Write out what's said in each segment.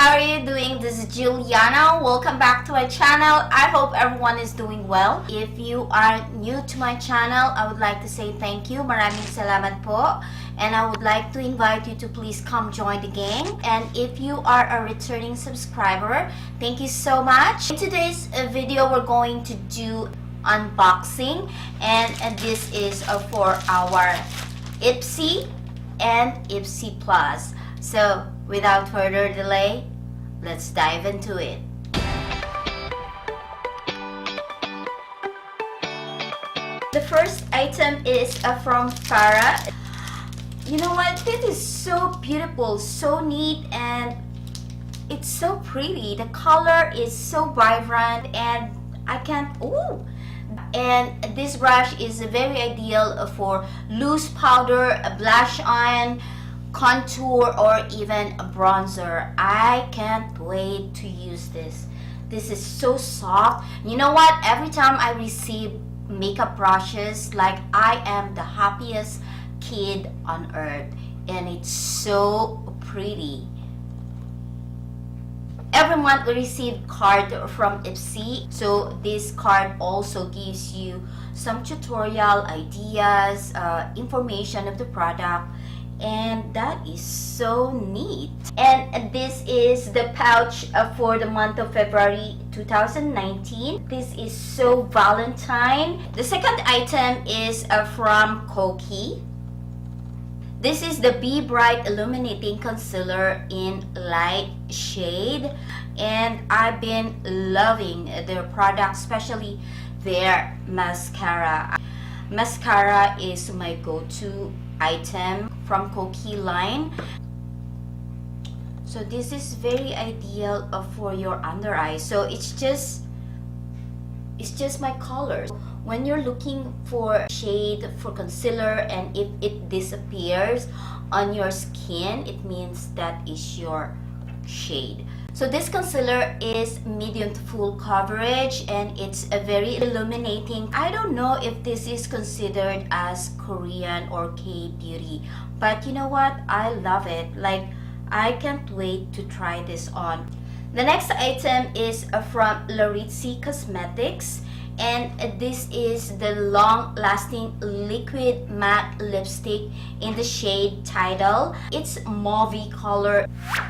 how are you doing? This is Juliana. Welcome back to my channel. I hope everyone is doing well. If you are new to my channel, I would like to say thank you. Maraming salamat po. And I would like to invite you to please come join the gang. And if you are a returning subscriber, thank you so much. In today's video, we're going to do unboxing. And this is for our Ipsy and Ipsy Plus. So without further delay, let's dive into it. The first item is from Farah. You know what? This is so beautiful, so neat, and it's so pretty. The color is so vibrant, and I can't. Ooh! And this brush is very ideal for loose powder, a blush on, contour, or even a bronzer. I can't wait to use this. This is so soft. You know what? Every time I receive makeup brushes, like I am the happiest kid on earth, and it's so pretty. Every month we receive card from Ipsy, so this card also gives you some tutorial ideas, information of the product, and that is so neat. And this is the pouch for the month of February 2019. This is so Valentine. The second item is from Koki. This is the Be Bright Illuminating Concealer in light shade, and I've been loving their product, especially their mascara. Mascara is my go-to item from Koki line. So this is very ideal for your under eyes. So it's just my color. When you're looking for shade for concealer, and if it disappears on your skin, it means that is your shade. So this concealer is medium to full coverage, and it's a very illuminating. I don't know if this is considered as Korean or K-beauty, but you know what? I love it. Like, I can't wait to try this on. The next item is from Laritzi Cosmetics. And this is the long-lasting liquid matte lipstick in the shade Tidal. It's mauvey color.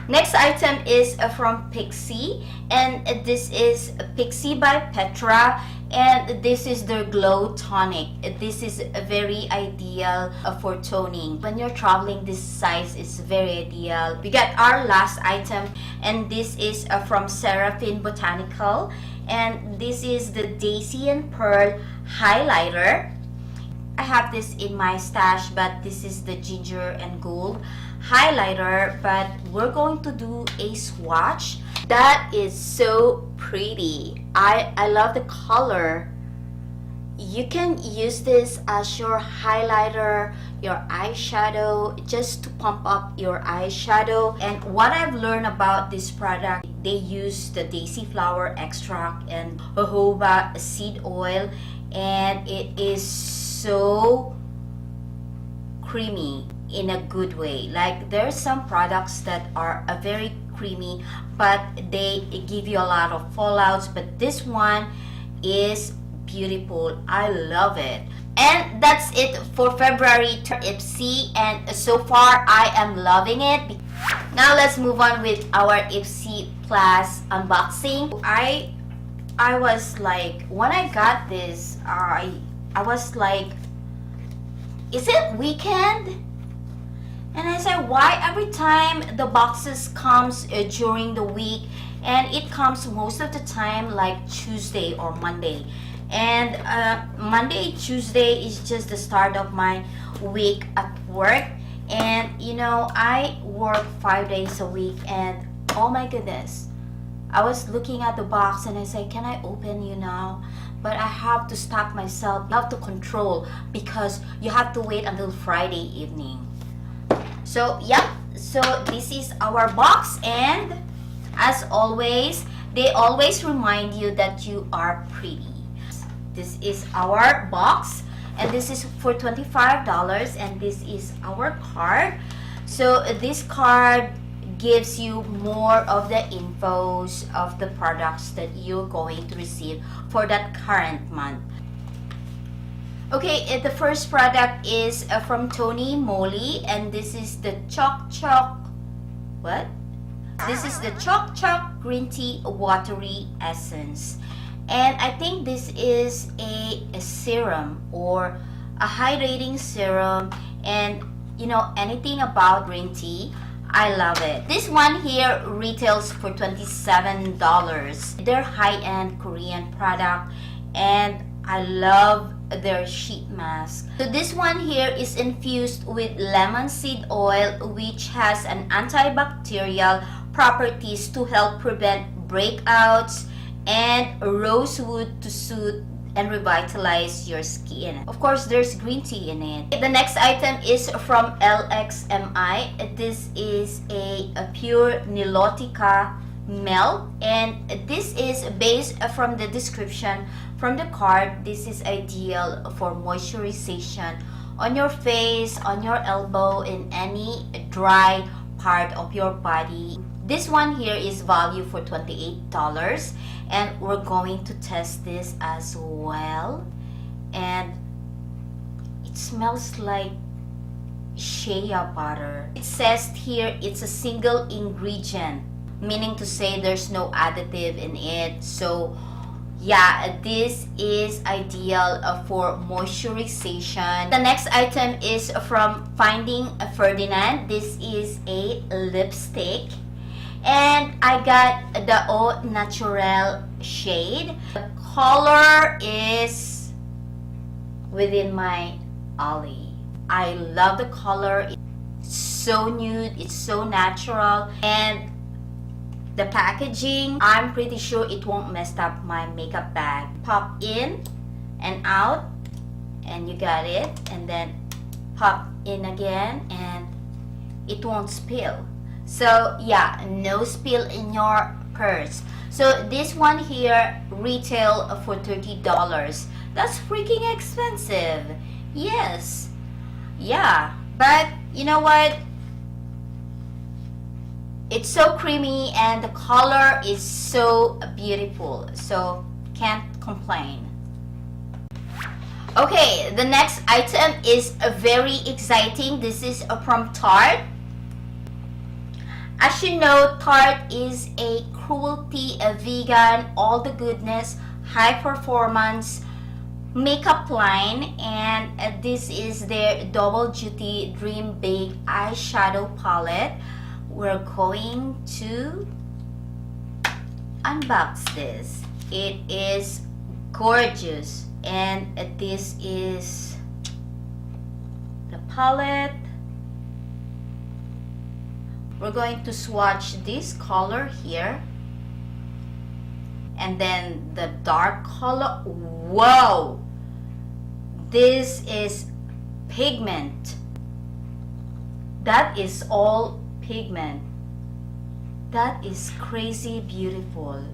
Next item is from Pixi, and this is Pixi by Petra, and this is their Glow Tonic. This is very ideal for toning. When you're traveling, this size is very ideal. We got our last item, and this is from Seraphine Botanical. And this is the Daisy and Pearl highlighter. I have this in my stash, but this is the ginger and gold highlighter. But we're going to do a swatch. That is so pretty. I love the color. You can use this as your highlighter, your eyeshadow, just to pump up your eyeshadow. And what I've learned about this product, they use the daisy flower extract and jojoba seed oil, and it is so creamy in a good way. Like, there's some products that are very creamy, but they give you a lot of fallouts, but this one is beautiful. I love it. And that's it for February Ipsy, and so far I am loving it. Now let's move on with our Ipsy Plus unboxing. I was like, when I got this, I was like, is it weekend? And I said, why every time the boxes comes during the week, and it comes most of the time like Tuesday or Monday. And Monday, Tuesday is just the start of my week at work. And you know, I work 5 days a week, and oh my goodness, I was looking at the box and I said, can I open you now? But I have to stop myself, I have to control, because you have to wait until Friday evening. So yeah, so this is our box, and as always, they always remind you that you are pretty. This is our box, and this is for $25, and this is our card. So this card gives you more of the infos of the products that you're going to receive for that current month. Okay, the first product is from Tony Moly, and this is the This is the Choc Choc Green Tea Watery Essence. And I think this is a serum or a hydrating serum, and you know, anything about green tea, I love it. This one here retails for $27. They're high-end Korean product, and I love their sheet mask. So this one here is infused with lemon seed oil, which has an antibacterial properties to help prevent breakouts, and rosewood to soothe and revitalize your skin. Of course, there's green tea in it. The next item is from LXMI. This is a pure Nilotica milk, and this is based from the description from the card. This is ideal for moisturization on your face, on your elbow, in any dry part of your body. This one here is valued for $28, and we're going to test this as well. And it smells like shea butter. It says here it's a single ingredient, meaning to say there's no additive in it. So yeah, this is ideal for moisturization. The next item is from Finding Ferdinand. This is a lipstick, and I got the Eau Naturelle shade. The color is within my alley. I love the color. It's so nude, it's so natural, and the packaging, I'm pretty sure it won't mess up my makeup bag. Pop in and out, and you got it, and then pop in again, and it won't spill. So yeah, no spill in your purse. So this one here retail for $30. That's freaking expensive. Yes, yeah, but you know what? It's so creamy and the color is so beautiful, so can't complain. Okay, the next item is very exciting. This is from Tarte. As you know, Tarte is a cruelty, a vegan, all the goodness, high performance makeup line, and this is their Double Duty Dream Big eyeshadow palette. We're going to unbox this. It is gorgeous, and this is the palette. We're going to swatch this color here, and then the dark color. Whoa, this is pigment. That is all pigment. That is crazy beautiful.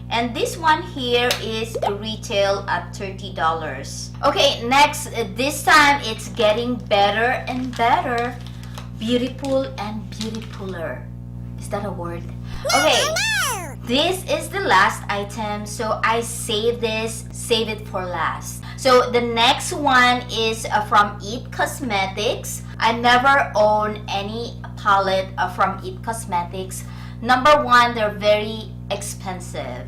And this one here is retail at $30. Okay, next, this time it's getting better and better. Beautiful and beautifuler. Is that a word? Okay, this is the last item, so I save it for last. So the next one is from It Cosmetics. I never own any palette from It Cosmetics. Number one, they're very expensive.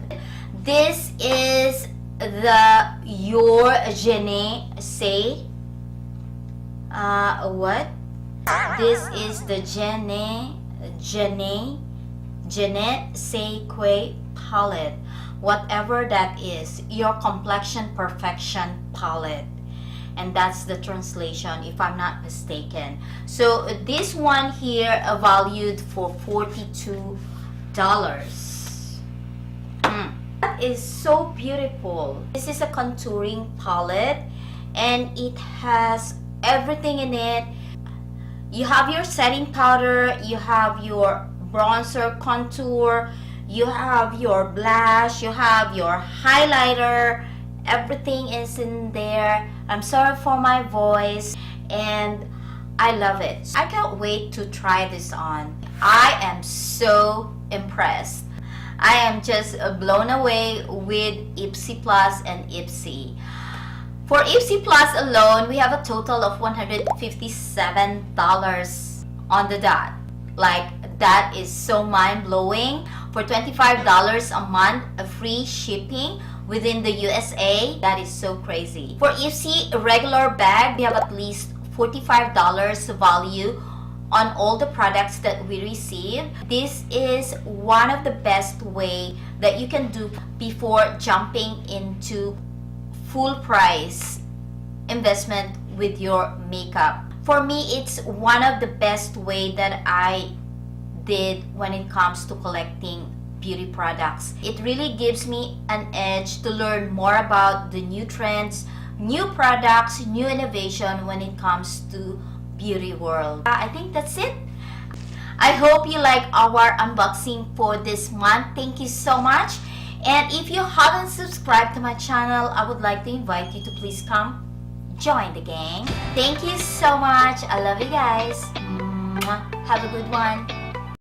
This is the Your Jeanne Say. What? This is the Jeanette Say Quay palette. Whatever that is, your complexion perfection palette. And that's the translation, if I'm not mistaken. So this one here valued for $42. That is so beautiful. This is a contouring palette, and it has everything in it. You have your setting powder, you have your bronzer contour, you have your blush, you have your highlighter. Everything is in there. I'm sorry for my voice, and I love it. I can't wait to try this on. I am so impressed. I am just blown away with Ipsy Plus and Ipsy. For Ipsy Plus alone, we have a total of $157 on the dot. Like, that is so mind-blowing. For $25 a month, a free shipping within the USA, that is so crazy. For Ipsy regular bag, we have at least $45 value on all the products that we receive. This is one of the best way that you can do before jumping into full price investment with your makeup. For me, it's one of the best way that I did when it comes to collecting beauty products. It really gives me an edge to learn more about the new trends, new products, new innovation when it comes to beauty world. I think that's it. I hope you like our unboxing for this month. Thank you so much. And if you haven't subscribed to my channel, I would like to invite you to please come join the gang. Thank you so much. I love you guys. Have a good one.